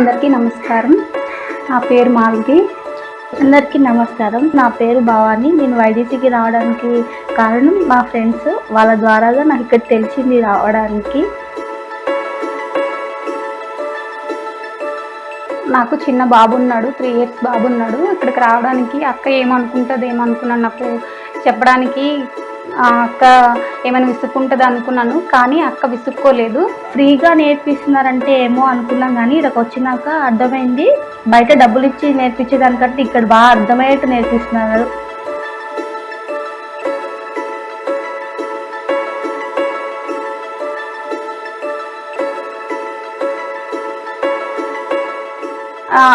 అందరికీ నమస్కారం. నా పేరు మాలతి. అందరికీ నమస్కారం. నా పేరు భవాని. నేను వైడీసీకి రావడానికి కారణం మా ఫ్రెండ్స్. వాళ్ళ ద్వారాగా నాకు ఇక్కడ తెలిసింది రావడానికి. నాకు చిన్న బాబు ఉన్నాడు, 3 years బాబు ఉన్నాడు. ఇక్కడికి రావడానికి అక్క ఏమనుకున్నాను నాకు చెప్పడానికి. అక్క ఏమైనా విసుక్కుంటుంది అనుకున్నాను, కానీ అక్క విసుక్కోలేదు. ఫ్రీగా నేర్పిస్తున్నారంటే ఏమో అనుకున్నాం, కానీ ఇక్కడికి వచ్చినాక అర్థమైంది బయట డబ్బులు ఇచ్చి నేర్పించేదానికంటే ఇక్కడ బాగా అర్థమయ్యేట్టు నేర్పిస్తున్నారు.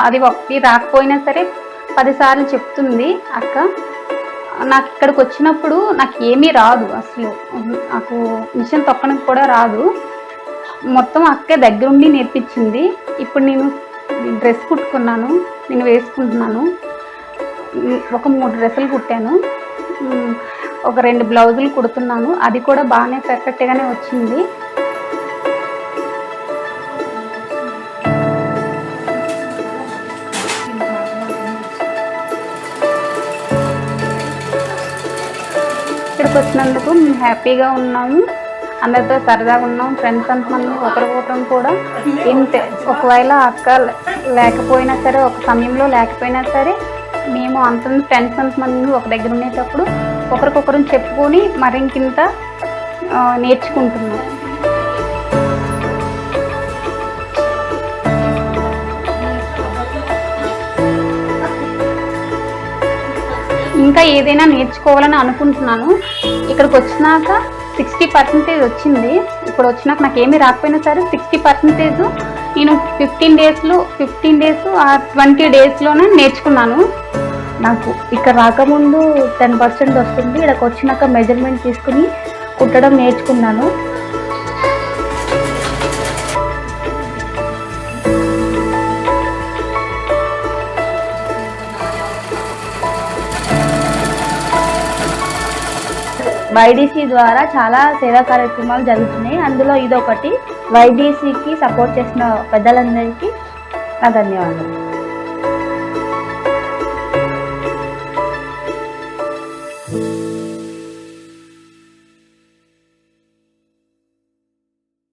అది ఒకటి రాకపోయినా సరే 10 సార్లు చెప్తుంది అక్క. నాకు ఇక్కడికి వచ్చినప్పుడు నాకు ఏమీ రాదు, అసలు నాకు మిషన్ తొక్కడానికి కూడా రాదు. మొత్తం అక్కే దగ్గరుండి నేర్పించింది. ఇప్పుడు నేను డ్రెస్ కుట్టుకున్నాను, నేను వేసుకుంటున్నాను. ఒక 3 డ్రెస్సులు కుట్టాను, ఒక 2 బ్లౌజులు కుడుతున్నాను. అది కూడా బాగానే పర్ఫెక్ట్గానే వచ్చింది. ఇక్కడికి వచ్చినందుకు మేము హ్యాపీగా ఉన్నాము, అందరితో సరదాగా ఉన్నాం. ఫ్రెండ్స్ అంతమంది ఒకరికొకరం కూడా ఇంతే. ఒకవేళ అక్క లేకపోయినా సరే, ఒక సమయంలో లేకపోయినా సరే, మేము అంతమంది ఫ్రెండ్స్ అంతమంది ఒక దగ్గర ఉండేటప్పుడు ఒకరికొకరం చెప్పుకొని మరింకింత నేర్చుకుంటున్నాం. ఇంకా ఏదైనా నేర్చుకోవాలని అనుకుంటున్నాను. ఇక్కడికి వచ్చినాక 60% వచ్చింది. ఇప్పుడు వచ్చినాక నాకు ఏమీ రాకపోయినా సరే 60% నేను 15 days ఆర్ 20 daysలోనే నేర్చుకున్నాను. నాకు ఇక్కడ రాకముందు 10% వస్తుంది. ఇక్కడికి వచ్చినాక మెజర్మెంట్ తీసుకుని కుట్టడం నేర్చుకున్నాను. వైడీసీ ద్వారా చాలా సేవా కార్యక్రమాలు జరుగుతున్నాయి. అందులో ఇదొకటి. వైడీసీకి సపోర్ట్ చేసిన పెద్దలందరికీ నా ధన్యవాదాలు.